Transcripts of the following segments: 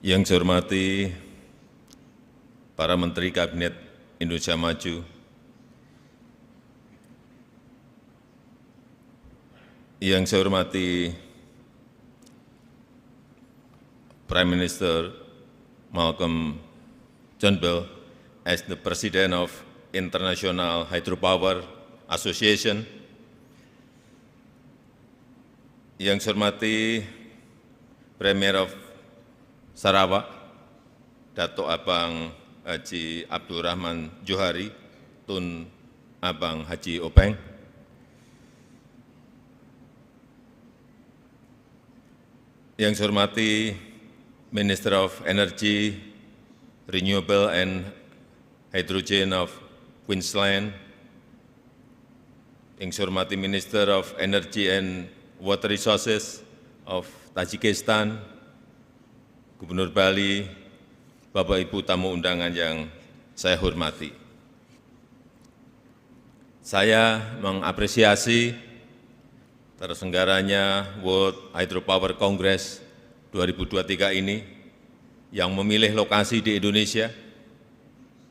Yang saya hormati para Menteri Kabinet Indonesia Maju, yang saya hormati Prime Minister Malcolm Turnbull as the President of International Hydropower Association, yang saya hormati Premier of Sarawak, Dato' Abang Haji Abdurrahman Johari, Tun Abang Haji Openg, yang saya hormati Minister of Energy, Renewable and Hydrogen of Queensland, yang saya hormati Minister of Energy and Water Resources of Tajikistan, Gubernur Bali, Bapak Ibu tamu undangan yang saya hormati. Saya mengapresiasi terselenggaranya World Hydropower Congress 2023 ini yang memilih lokasi di Indonesia.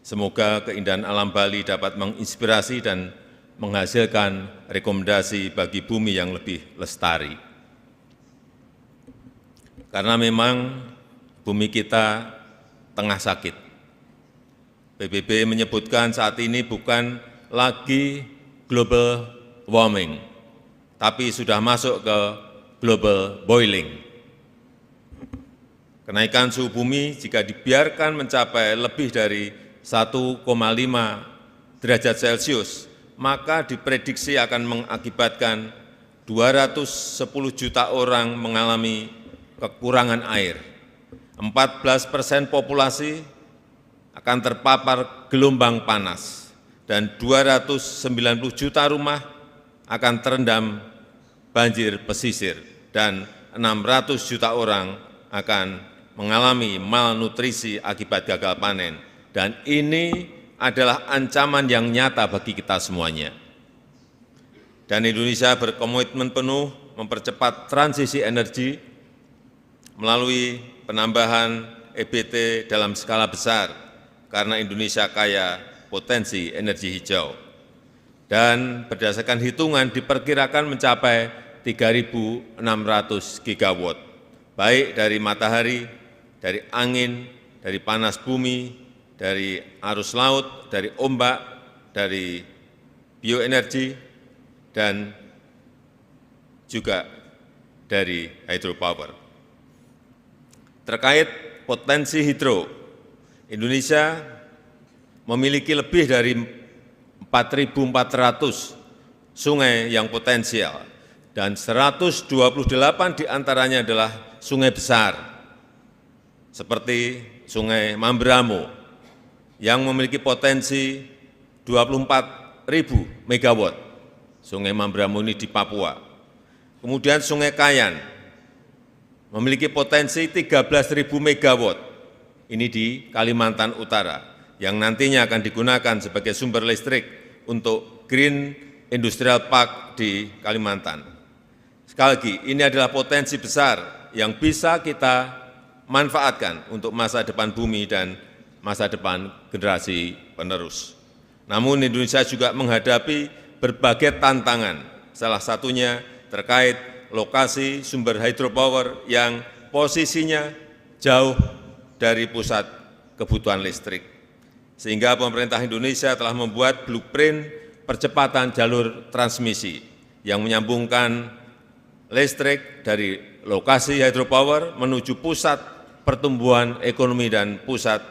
Semoga keindahan alam Bali dapat menginspirasi dan menghasilkan rekomendasi bagi bumi yang lebih lestari. Karena memang bumi kita tengah sakit. PBB menyebutkan saat ini bukan lagi global warming, tapi sudah masuk ke global boiling. Kenaikan suhu bumi jika dibiarkan mencapai lebih dari 1,5 derajat Celcius, maka diprediksi akan mengakibatkan 210 juta orang mengalami kekurangan air. 14% populasi akan terpapar gelombang panas, dan 290 juta rumah akan terendam banjir pesisir, dan 600 juta orang akan mengalami malnutrisi akibat gagal panen. Dan ini adalah ancaman yang nyata bagi kita semuanya. Dan Indonesia berkomitmen penuh mempercepat transisi energi melalui penambahan EBT dalam skala besar, karena Indonesia kaya potensi energi hijau. Dan berdasarkan hitungan diperkirakan mencapai 3.600 gigawatt, baik dari matahari, dari angin, dari panas bumi, dari arus laut, dari ombak, dari bioenergi, dan juga dari hydropower. Terkait potensi hidro, Indonesia memiliki lebih dari 4.400 sungai yang potensial, dan 128 diantaranya adalah sungai besar, seperti Sungai Mamberamo, yang memiliki potensi 24.000 megawatt. Sungai Mamberamo ini di Papua. Kemudian Sungai Kayan, memiliki potensi 13.000 megawatt, ini di Kalimantan Utara, yang nantinya akan digunakan sebagai sumber listrik untuk Green Industrial Park di Kalimantan. Sekali lagi, ini adalah potensi besar yang bisa kita manfaatkan untuk masa depan bumi dan masa depan generasi penerus. Namun Indonesia juga menghadapi berbagai tantangan, salah satunya terkait lokasi sumber hydropower yang posisinya jauh dari pusat kebutuhan listrik. Sehingga pemerintah Indonesia telah membuat blueprint percepatan jalur transmisi yang menyambungkan listrik dari lokasi hydropower menuju pusat pertumbuhan ekonomi dan pusat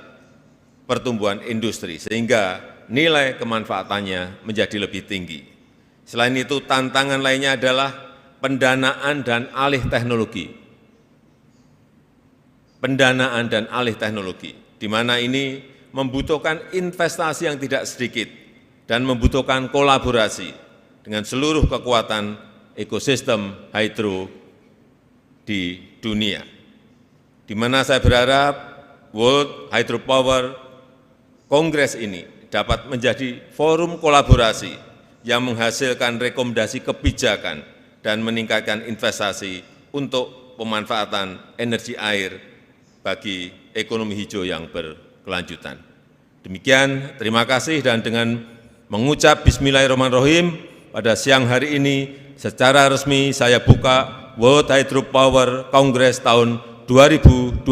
pertumbuhan industri, sehingga nilai kemanfaatannya menjadi lebih tinggi. Selain itu, tantangan lainnya adalah pendanaan dan alih teknologi. Pendanaan dan alih teknologi, di mana ini membutuhkan investasi yang tidak sedikit dan membutuhkan kolaborasi dengan seluruh kekuatan ekosistem hidro di dunia. Di mana saya berharap World Hydropower Congress ini dapat menjadi forum kolaborasi yang menghasilkan rekomendasi kebijakan dan meningkatkan investasi untuk pemanfaatan energi air bagi ekonomi hijau yang berkelanjutan. Demikian, terima kasih, dan dengan mengucap Bismillahirrahmanirrahim, pada siang hari ini secara resmi saya buka World Hydropower Congress tahun 2023.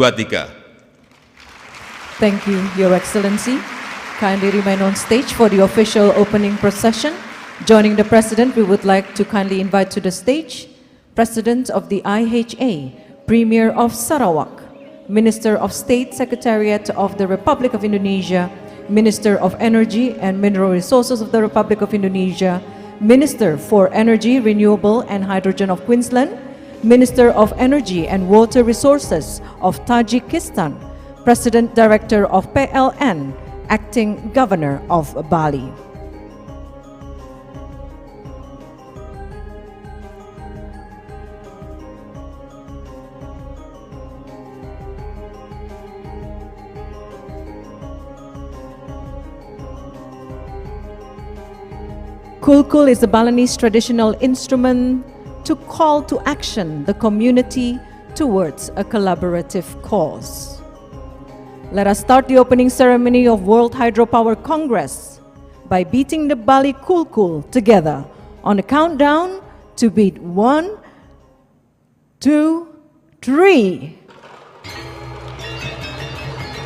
Thank you, Your Excellency. Kindly remain on stage for the official opening procession. Joining the President, we would like to kindly invite to the stage President of the IHA, Premier of Sarawak, Minister of State Secretariat of the Republic of Indonesia, Minister of Energy and Mineral Resources of the Republic of Indonesia, Minister for Energy, Renewable and Hydrogen of Queensland, Minister of Energy and Water Resources of Tajikistan, President Director of PLN, Acting Governor of Bali. Kulkul is a Balinese traditional instrument to call to action the community towards a collaborative cause. Let us start the opening ceremony of World Hydropower Congress by beating the Bali Kulkul together on a countdown to beat 1, 2, 3.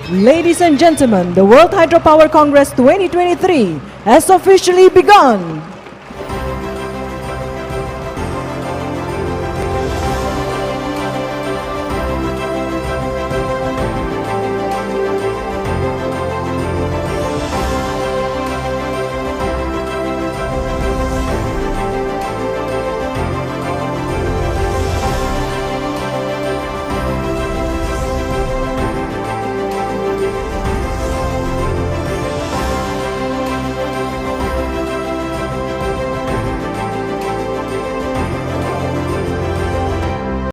Ladies and gentlemen, the World Hydropower Congress 2023 has officially begun.